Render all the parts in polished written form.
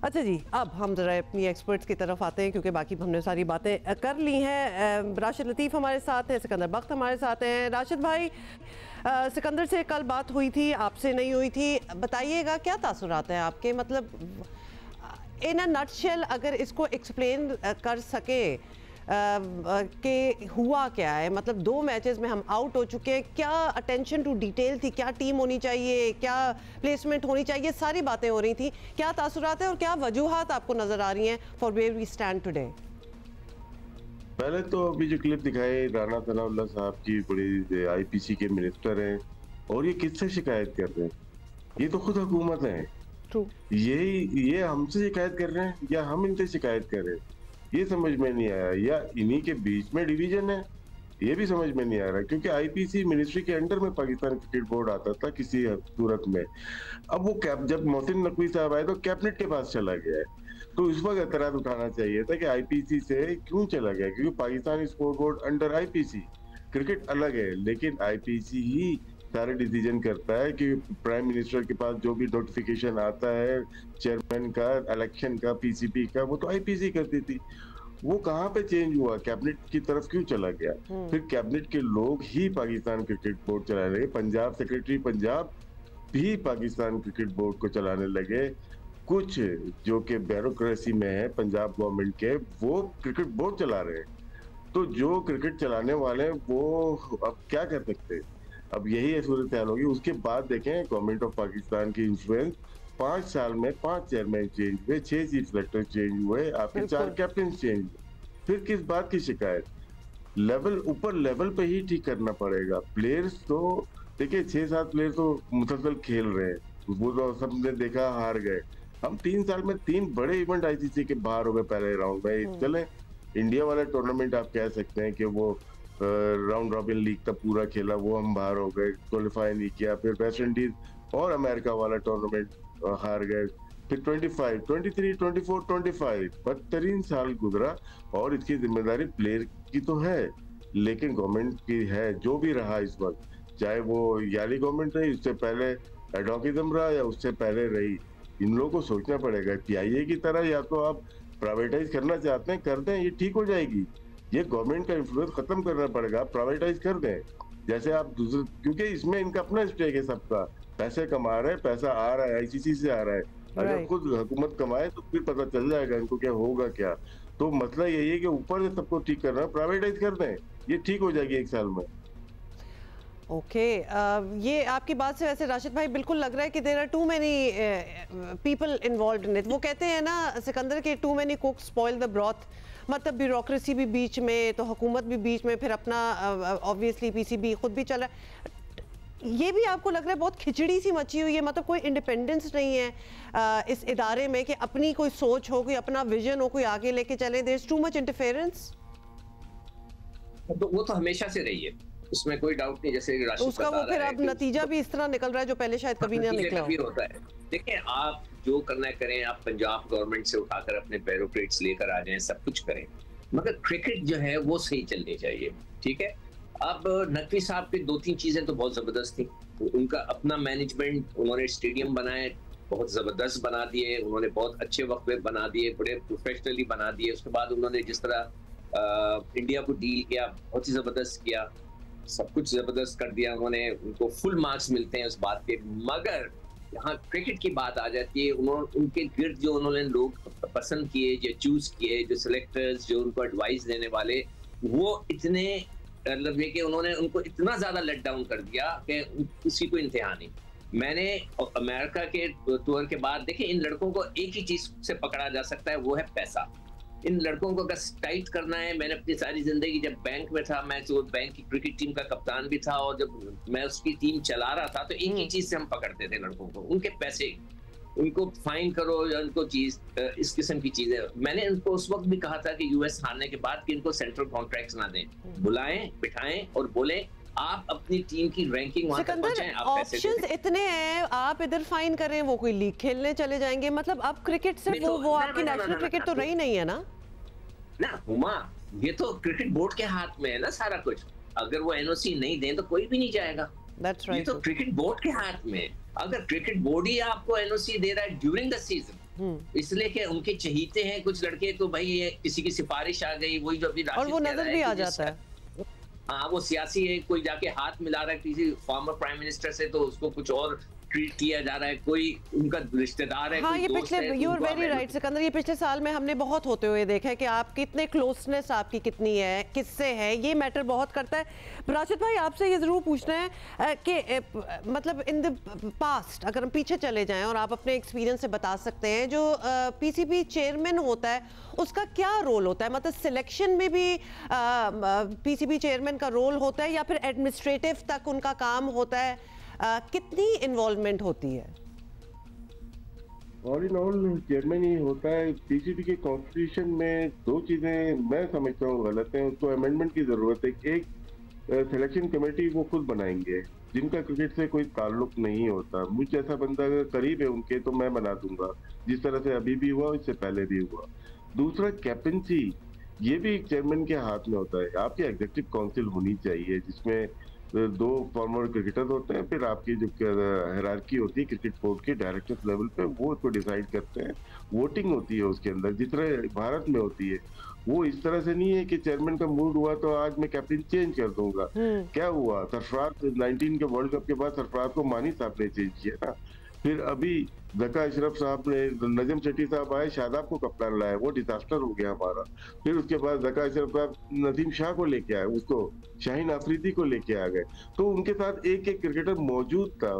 अच्छा जी, अब हम ज़रा अपनी एक्सपर्ट्स की तरफ आते हैं क्योंकि बाकी हमने सारी बातें कर ली हैं। राशिद लतीफ़ हमारे साथ हैं, सिकंदर बख्त हमारे साथ हैं। राशिद भाई, सिकंदर से कल बात हुई थी, आपसे नहीं हुई थी, बताइएगा क्या तासुरात हैं आपके, मतलब इन अ नटशेल अगर इसको एक्सप्लेन कर सके कि हुआ क्या है। मतलब 2 मैचेस में हम आउट हो चुके हैं, क्या अटेंशन टू डिटेल थी, क्या टीम होनी चाहिए, क्या प्लेसमेंट होनी चाहिए, सारी बातें हो रही थी। क्या तासुरात है और क्या वजूहात आपको नजर आ रही हैं for where we stand today? पहले तो अभी जो क्लिप दिखाई राना सनाउल्लाह साहब की, बड़ी आईपीसी के मिनिस्टर हैं और ये किससे शिकायत कर रहे हैं? ये तो खुद हुकूमत है। ये हमसे शिकायत कर रहे हैं या हम इनसे शिकायत कर रहे हैं, ये समझ में नहीं आया। या इन्हीं के बीच में डिवीजन है, ये भी समझ में नहीं आ रहा। क्योंकि आईपीसी मिनिस्ट्री के अंडर में पाकिस्तान क्रिकेट बोर्ड आता था किसी सूरत में। अब वो जब मोहसिन नकवी साहब आए तो कैबिनेट के पास चला गया है, तो इस वक्त एतराज उठाना चाहिए था कि आईपीसी से क्यों चला गया। क्योंकि Pakistan sport board under IPC, cricket अलग है, लेकिन आईपीसी ही सारे डिसीजन करता है कि प्राइम मिनिस्टर के पास जो भी नोटिफिकेशन आता है चेयरमैन का, इलेक्शन का, पीसीपी का, वो तो आईपीसी करती थी। वो कहाँ पे चेंज हुआ, कैबिनेट की तरफ क्यों चला गया? फिर कैबिनेट के लोग ही पाकिस्तान क्रिकेट बोर्ड चलाने लगे। पंजाब सेक्रेटरी पंजाब भी पाकिस्तान क्रिकेट बोर्ड को चलाने लगे। कुछ जो कि ब्यूरोक्रेसी में है पंजाब गवर्नमेंट के, वो क्रिकेट बोर्ड चला रहे हैं। तो जो क्रिकेट चलाने वाले हैं वो अब क्या कर सकते हैं? अब यही सूरत हाल होगी। उसके बाद देखें गवर्नमेंट ऑफ पाकिस्तान की इन्फ्लुएंस, 5 साल में 5 चेयरमैन चेंज हुए, 6 चीफ सेलेक्टर चेंज हुए, आपके 4 कैप्टन चेंज हुए। फिर किस बात की शिकायत? लेवल ऊपर लेवल पे ही ठीक करना पड़ेगा। प्लेयर्स तो देखिए 6-7 प्लेयर तो मुसलसल खेल रहे हैं, वो तो सबने देखा हार गए। हम 3 साल में 3 बड़े इवेंट आईसीसी के बाहर हो गए पहले राउंड में। चले इंडिया वाला टूर्नामेंट आप कह सकते हैं कि वो राउंड रॉबिन लीग का पूरा खेला, वो हम बाहर हो गए, क्वालिफाई नहीं किया। फिर वेस्ट इंडीज और अमेरिका वाला टूर्नामेंट हार गए। फिर 25, 23, 24, 25 बदतरीन साल गुजरा और इसकी जिम्मेदारी प्लेयर की तो है, लेकिन गवर्नमेंट की है। जो भी रहा इस वक्त, चाहे वो याली गवर्नमेंट रही, उससे पहले एडोकिज्म रहा या उससे पहले रही, इन लोगों को सोचना पड़ेगा। पीआईए की तरह या तो आप प्राइवेटाइज करना चाहते हैं कर दें, ये ठीक हो जाएगी। ये गवर्नमेंट का इन्फ्लुएंस खत्म करना पड़ेगा, प्राइवेटाइज कर दें। जैसे आप दूसरे, क्योंकि इसमें इनका अपना स्टेक है, सबका पैसे कमा रहे हैं, पैसा आ रहा है, आईसीसी से आ रहा है। अगर खुद हुकूमत कमाए तो फिर पता चल जाएगा इनको क्या होगा क्या। तो मसला यही है कि ऊपर से सबको ठीक करना, प्राइवेटाइज कर दें, ये ठीक हो जाएगी 1 साल में। ओके, ये आपकी बात से वैसे राशिद भाई बिल्कुल लग रहा है कि there are too many people involved in it. वो कहते हैं ना सिकंदर के, too many cooks spoil the broth. मतलब ब्यूरोक्रेसी भी बीच में, तो हुकूमत भी बीच में, फिर अपना ऑब्वियसली पीसीबी खुद भी चल रहा है। ये भी आपको लग रहा है बहुत खिचड़ी सी मची हुई है, मतलब कोई इंडिपेंडेंस नहीं है इस इदारे में कि अपनी कोई सोच हो, कोई अपना विजन हो, कोई आगे लेके चले। There is too much interference. तो वो तो हमेशा से रही है, उसमें कोई डाउट नहीं। जैसे राशिद उसका वो फिर अब नतीजा भी इस तरह निकल रहा है जो पहले शायद कभी ना निकला होता है। देखिए, आप जो करना है करें, आप पंजाब गवर्नमेंट से उठाकर अपने ब्यूरोक्रेट्स लेकर आ जाएं, सब कुछ करें, मगर क्रिकेट जो है वो सही चलनी चाहिए। ठीक है, अब नकवी साहब की 2-3 चीजें तो बहुत जबरदस्त थी। उनका अपना मैनेजमेंट, उन्होंने स्टेडियम बनाए, बहुत जबरदस्त बना दिए, उन्होंने बहुत अच्छे वक्त पे बना दिए, बड़े प्रोफेशनली बना दिए। उसके बाद उन्होंने जिस तरह इंडिया को डील किया, बहुत ही जबरदस्त किया, सब कुछ जबरदस्त कर दिया उन्होंने। उनको फुल मार्क्स मिलते हैं उस बात के। मगर यहाँ क्रिकेट की बात आ जाती है, उनके गिर्द जो उन्होंने लोग पसंद किए, जो चूज किए, जो सिलेक्टर्स, जो उनको एडवाइस देने वाले, वो इतने मतलब ये कि उन्होंने उनको इतना ज्यादा लेट डाउन कर दिया कि किसी को इंतहा नहीं। मैंने अमेरिका के टूर के बाद देखिए, इन लड़कों को एक ही चीज से पकड़ा जा सकता है, वो है पैसा। इन लड़कों को अगर टाइट करना है, मैंने अपनी सारी जिंदगी जब बैंक में था, मैं जो बैंक की क्रिकेट टीम का कप्तान भी था और जब मैं उसकी टीम चला रहा था, तो एक ही चीज से हम पकड़ते थे लड़कों को, उनके पैसे। उनको फाइन करो या उनको चीज, इस किस्म की चीजें। मैंने उनको उस वक्त भी कहा था कि यूएस हारने के बाद कि इनको सेंट्रल कॉन्ट्रैक्ट्स ना दें, बुलाएं, बिठाएं और बोले आप अपनी टीम की रैंकिंग वहां तक पहुंचाएं, आप पैसे ऑप्शंस इतने हैं, आप इधर फाइन करें, वो कोई लीग खेलने चले जाएंगे। मतलब अब क्रिकेट से वो आपकी नेशनल क्रिकेट तो रही नहीं है ना हुमा। ये तो क्रिकेट बोर्ड के हाथ में है ना सारा कुछ। अगर वो एनओसी नहीं दें तो कोई भी नहीं जाएगा। That's right. ये तो क्रिकेट बोर्ड के हाथ में है। अगर क्रिकेट बोर्ड ही आपको एनओसी दे रहा है ड्यूरिंग द सीजन, इसलिए कि उनके चहीते हैं कुछ लड़के, तो भाई ये किसी की सिफारिश आ गई, वही जो अभी और वो नजर भी आ जाता है। हाँ, वो सियासी है, कोई जाके हाथ मिला रहा है किसी फॉर्मर प्राइम मिनिस्टर से तो उसको कुछ और ट्रीट किया जा रहा है, कोई उनका रिश्तेदार है। हाँ, ये पिछले, you are very right Sikandar, ये पिछले साल में हमने बहुत होते हुए देखा है कि आप कितने क्लोजनेस आपकी कितनी है, किससे है, ये मैटर बहुत करता है। राशिद भाई, आपसे ये जरूर पूछना है कि मतलब इन द पास्ट अगर हम पीछे चले जाएं और आप अपने एक्सपीरियंस से बता सकते हैं, जो पीसीबी चेयरमैन होता है उसका क्या रोल होता है, मतलब सिलेक्शन में भी पीसीबी चेयरमैन का रोल होता है या फिर एडमिनिस्ट्रेटिव तक उनका काम होता है, कितनी इन्वॉल्वमेंट होती है? ऑल इन ऑल चेयरमैन ही होता है। पीसीबी के कॉन्स्टिट्यूशन में दो चीजें मैं समझता हूँ गलत है, उसको अमेंडमेंट की जरूरत है। एक सिलेक्शन कमेटी वो खुद बनाएंगे जिनका क्रिकेट से कोई ताल्लुक नहीं होता। मुझ जैसा बंदा अगर करीब है उनके तो मैं बना दूंगा, जिस तरह से अभी भी हुआ, इससे पहले भी हुआ। दूसरा, कैप्टनसी ये भी चेयरमैन के हाथ में होता है। आपकी एग्जीक्यूटिव काउंसिल होनी चाहिए जिसमें दो फॉर्मर क्रिकेटर होते हैं, फिर आपकी जो हायरार्की होती है क्रिकेट बोर्ड के डायरेक्टर्स लेवल पे, वो उसको डिसाइड करते हैं। वोटिंग होती है उसके अंदर जिस तरह भारत में होती है। वो इस तरह से नहीं है कि चेयरमैन का मूड हुआ तो आज मैं कैप्टन चेंज कर दूंगा। क्या हुआ, सरफराज 19 के वर्ल्ड कप के बाद सरफराज को मानी साहब ने चेंज किया ना, फिर अभी जका अशरफ साहब ने, नजम शेट्टी साहब आए, शादाब को कप्तान लाया, वो डिजास्टर हो गया हमारा। फिर उसके बाद जका अशरफ साहब नदीम शाह को लेके आए, उसको शाहीन आफरीदी को लेके आ गए। तो उनके साथ एक एक क्रिकेटर मौजूद था।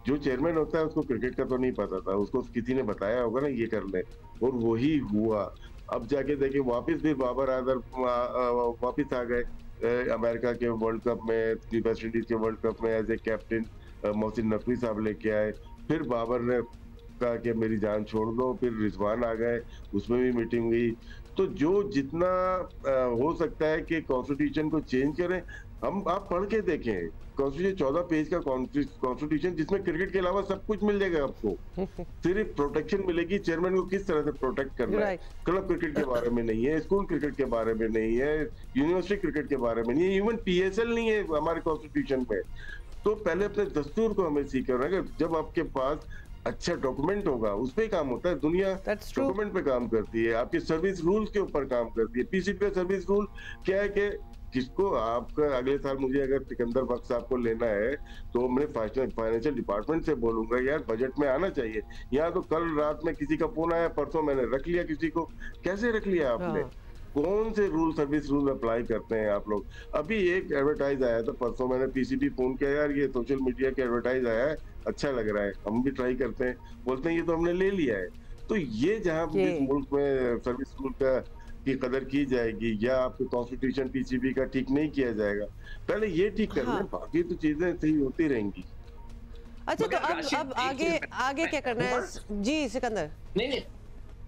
जो चेयरमैन होता है उसको क्रिकेट का तो नहीं पता था, उसको किसी ने बताया होगा ना ये कर ले, और वही हुआ। अब जाके देखे वापिस भी बाबर आजम वापिस आ गए अमेरिका के वर्ल्ड कप में, वेस्ट इंडीज के वर्ल्ड कप में as a captain Mohsin Naqvi sahab लेके आए। फिर बाबर ने कहा कि मेरी जान छोड़ दो, फिर रिजवान आ गए, उसमें भी मीटिंग हुई। तो जो जितना हो सकता है कि कॉन्स्टिट्यूशन को चेंज करें, आप पढ़ के देखें कॉन्स्टिट्यूशन 14 पेज का कॉन्स्टिट्यूशन, जिसमें क्रिकेट के अलावा सब कुछ मिल जाएगा आपको। सिर्फ प्रोटेक्शन मिलेगी चेयरमैन को किस तरह से प्रोटेक्ट करना है। क्लब क्रिकेट के बारे में नहीं है, स्कूल क्रिकेट के बारे में नहीं है, यूनिवर्सिटी क्रिकेट के बारे में नहीं है, इवन PSL नहीं है हमारे कॉन्स्टिट्यूशन में। तो पहले अपने दस्तूर को हमें सीख कर, जब आपके पास अच्छा डॉक्यूमेंट होगा उस पे काम होता है। दुनिया डॉक्यूमेंट पे काम करती है, आपके सर्विस रूल्स के ऊपर काम करती है। पीसीबी का सर्विस रूल क्या है कि किसको आपका अगले साल मुझे अगर सिकंदर बख्श साहब को लेना है तो मैं फाइनेंशियल डिपार्टमेंट से बोलूंगा यार बजट में आना चाहिए। यहाँ तो कल रात में किसी का फोन आया, परसों मैंने रख लिया किसी को। कैसे रख लिया आपने? कौन से रूल सर्विस रूल अप्लाई करते हैं आप लोग? अभी एक एडवर्टाइज आया था परसों, मैंने पीसीबी फोन किया, यार ये सोशल मीडिया के एडवर्टाइज आया है, अच्छा लग रहा है, हम भी ट्राई करते हैं। बोलते हैं ये तो हमने ले लिया है। तो ये जहाँ जिस मुल्क में सर्विस रूल का की कदर की जाएगी या आपके कॉन्स्टिट्यूशन पीसीबी का ठीक नहीं किया जाएगा, पहले ये ठीक कर लें, बाकी तो चीजें सही होती रहेंगी। अच्छा, तो अब आगे क्या करना है? जी सिकंदर। नहीं,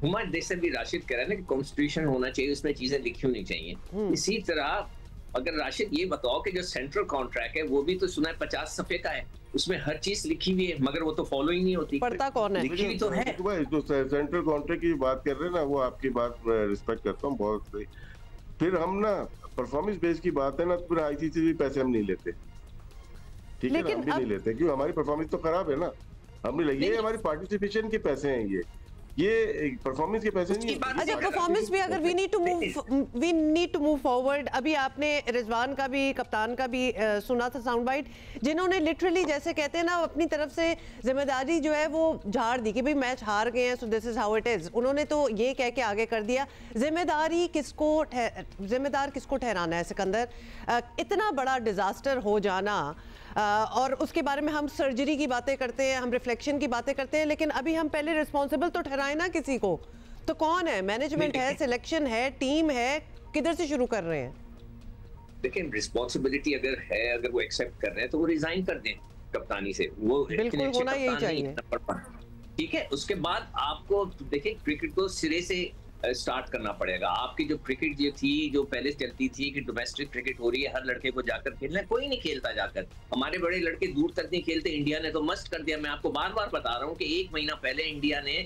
हमारे देश से भी राशिद कह रहा है ना कि कॉन्स्टिट्यूशन होना चाहिए, उसमें चीजें लिखी होनी चाहिए। इसी तरह अगर राशिद ये बताओ कि जो सेंट्रल कॉन्ट्रैक्ट है वो भी तो सुना है 50 सफ़े का है, उसमें हर चीज लिखी हुई है, मगर वो तो फॉलो ही नहीं होती। पढ़ता कौन है? लिखी हुई तो है। जो सेंट्रल कॉन्ट्रैक्ट की बात कर रहे हैं ना, वो आपकी बात रिस्पेक्ट करता हूँ बहुत सही। फिर हम ना परफॉर्मेंस बेस की बात है ना, तो फिर आईसीसी भी पैसे हम नहीं लेते, ठीक है ना, हम भी नहीं लेते क्यों? हमारी परफॉर्मेंस तो खराब है ना, हम नहीं, ये हमारी पार्टिसिपेशन के पैसे हैं, ये परफॉर्मेंस के पैसे नहीं। अच्छा, परफॉर्मेंस भी अगर we need to move forward. अभी आपने रिजवान का भी, कप्तान का भी सुना था साउंड बाइट, जिन्होंने लिटरली जैसे कहते हैं ना अपनी तरफ से जिम्मेदारी जो है वो झाड़ दी कि भाई मैच हार गए हैं, so this is how it is. उन्होंने तो ये कह के आगे कर दिया। जिम्मेदार किसको ठहराना है सिकंदर? इतना बड़ा डिजास्टर हो जाना, और उसके बारे में हम सर्जरी की बातें करते हैं, हम रिफ्लेक्शन की बातें करते हैं, लेकिन अभी हम पहले रिस्पॉन्सिबल तो ठहराए ना किसी को। तो कौन है? मैनेजमेंट है, सिलेक्शन है, टीम है, किधर से शुरू कर रहे हैं? लेकिन रिस्पॉन्सिबिलिटी अगर है, अगर वो एक्सेप्ट कर रहे हैं तो वो रिजाइन कर दें कप्तानी से, वो बिल्कुल होना यही चाहिए, ठीक है। उसके बाद आपको देखिए क्रिकेट को सिरे से स्टार्ट करना पड़ेगा। आपकी जो क्रिकेट जो थी, जो पहले चलती थी कि डोमेस्टिक क्रिकेट हो रही है, हर लड़के को जाकर खेलना है, कोई नहीं खेलता जाकर। हमारे बड़े लड़के दूर तक नहीं खेलते, इंडिया ने तो मस्ट कर दिया। मैं आपको बार बार बता रहा हूँ कि 1 महीना पहले इंडिया ने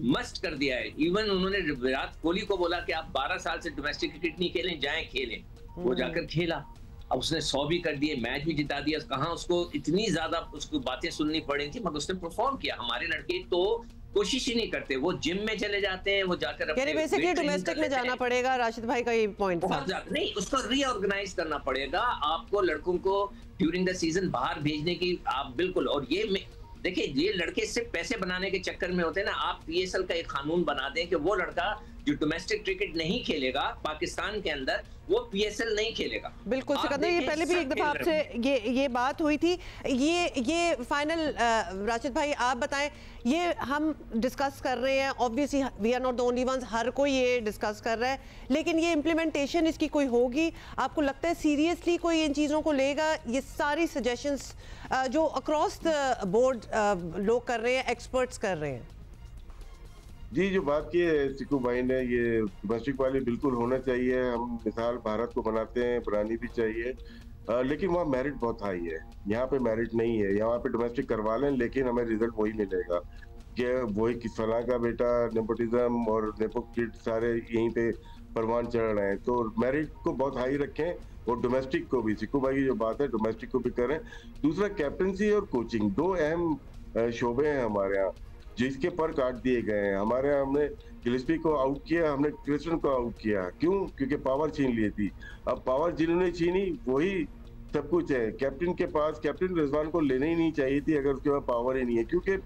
मस्ट कर दिया है। इवन उन्होंने विराट कोहली को बोला कि आप 12 साल से डोमेस्टिक क्रिकेट नहीं खेलें, जाएं खेलें। वो जाकर खेला, अब उसने 100 भी कर दिए, मैच भी जिता दिया। कहाँ उसको इतनी ज्यादा उसको बातें सुननी पड़ी थी, मगर उसने परफॉर्म किया। हमारे लड़के तो कोशिश ही नहीं करते, वो जिम में चले जाते हैं, वो जाकर बेसिकली डोमेस्टिक में जाना पड़ेगा। राशिद भाई का ये पॉइंट बहुत ज्यादा नहीं, उसको रीऑर्गेनाइज करना पड़ेगा आपको, लड़कों को ड्यूरिंग द सीजन बाहर भेजने की आप बिल्कुल। और ये देखिए, ये लड़के सिर्फ पैसे बनाने के चक्कर में होते हैं ना, आप पीएसएल का एक कानून बना दें कि वो लड़का जो डोमेस्टिक क्रिकेट नहीं खेलेगा पाकिस्तान के अंदर, वो पीएसएल नहीं खेलेगा। बिल्कुल सिकंदर, ये पहले भी एक दफा आपसे ये बात हुई थी। ये फाइनल राशिद भाई आप बताएं, ये हम डिस्कस कर रहे हैं, obviously we are not the only ones, हर कोई ये डिस्कस कर रहा है, लेकिन ये इम्प्लीमेंटेशन इसकी कोई होगी? आपको लगता है सीरियसली कोई इन चीज़ों को लेगा? ये सारी सजेशंस जो अक्रॉस द बोर्ड लोग कर रहे हैं, एक्सपर्ट्स कर रहे हैं। जी, जो बात की है सिकू भाई ने, ये डोमेस्टिक वाली बिल्कुल होना चाहिए। हम मिसाल भारत को बनाते हैं, बनानी भी चाहिए, लेकिन वहाँ मेरिट बहुत हाई है, यहाँ पे मेरिट नहीं है। यहाँ पे डोमेस्टिक करवा लें लेकिन हमें रिजल्ट वही मिलेगा कि वही किस फलां का बेटा, नेपोटिज्म और नेपो किड सारे यहीं पे परवान चढ़ रहे हैं। तो मेरिट को बहुत हाई रखें और डोमेस्टिक को भी, सिकू भाई की जो बात है डोमेस्टिक को भी करें। दूसरा, कैप्टनसी और कोचिंग, दो अहम शोबे हैं हमारे यहाँ जिसके पर काट दिए गए हैं। हमारे यहाँ हमने गिलस्पी को आउट किया, हमने क्रिस्टन को आउट किया, क्यों? क्योंकि पावर छीन ली थी। अब पावर जिन्होंने छीनी वही सब कुछ है। कैप्टन के पास, कैप्टन रिजवान को लेने ही नहीं चाहिए थी अगर उसके पास पावर ही नहीं है, क्योंकि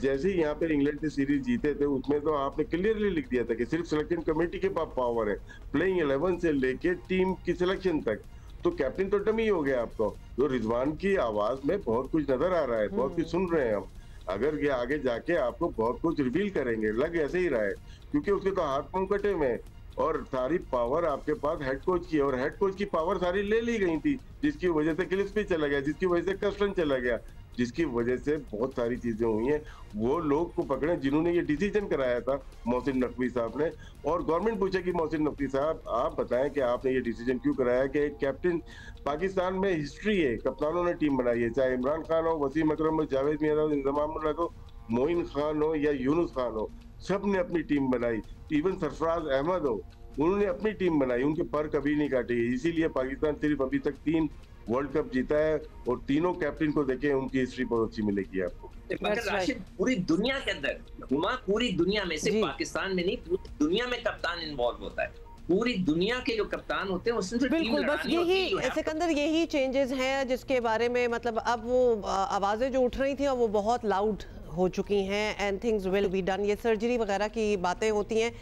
जैसे ही यहाँ पे इंग्लैंड की सीरीज जीते थे उसमें तो आपने क्लियरली लिख दिया था कि सिर्फ सिलेक्शन कमेटी के पास पावर है, प्लेइंग 11 से लेके टीम की सिलेक्शन तक। तो कैप्टन तो डमी हो गया आपको। तो रिजवान की आवाज में बहुत कुछ नजर आ रहा है, बहुत कुछ सुन रहे हैं हम। अगर ये आगे जाके आपको बहुत कुछ रिवील करेंगे, लग ऐसे ही रहा है, क्योंकि उसके तो हाथ पांव कटे हुए हैं और सारी पावर आपके पास हेड कोच की है, और हेड कोच की पावर सारी ले ली गई थी, जिसकी वजह से गिलस्पी चला गया, जिसकी वजह से कस्टन चला गया, जिसकी वजह से बहुत सारी चीजें हुई हैं। वो लोग को पकड़े जिन्होंने ये डिसीजन कराया था, मोहसिन नकवी साहब ने। और गवर्नमेंट पूछे कि मोहसिन नकवी साहब आप बताएं कि आपने ये डिसीजन क्यों कराया कि एक कैप्टन, पाकिस्तान में हिस्ट्री है, कप्तानों ने टीम बनाई है, चाहे इमरान खान हो, वसीम अकरम हो, जावेद मियां हो, इंतजाम हो, मोइन खान हो या यूनुस खान हो, सब ने अपनी टीम बनाई। इवन सरफराज अहमद हो, उन्होंने अपनी टीम बनाई, उनके पर कभी नहीं काटे। इसीलिए पाकिस्तान सिर्फ अभी तक 3 वर्ल्ड कप जीता है, और तीनों कैप्टन को देखें, उनकी हिस्ट्री बहुत अच्छी मिलेगी आपको। मगर राशिद, पूरी दुनिया के अंदर घुमा, पूरी दुनिया में, सिर्फ पाकिस्तान में नहीं, पूरी दुनिया में कप्तान इन्वॉल्व होता है। पूरी दुनिया के जो कप्तान होते हैं उसमें बिल्कुल, बस यही सिकंदर, यही चेंजेस हैं जिसके बारे में मतलब अब वो आवाजें जो उठ रही थी वो बहुत लाउड हो चुकी हैं, and things will be done. ये सर्जरी वगैरह की बातें होती हैं,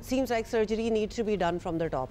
seems like surgery needs to be done from the top.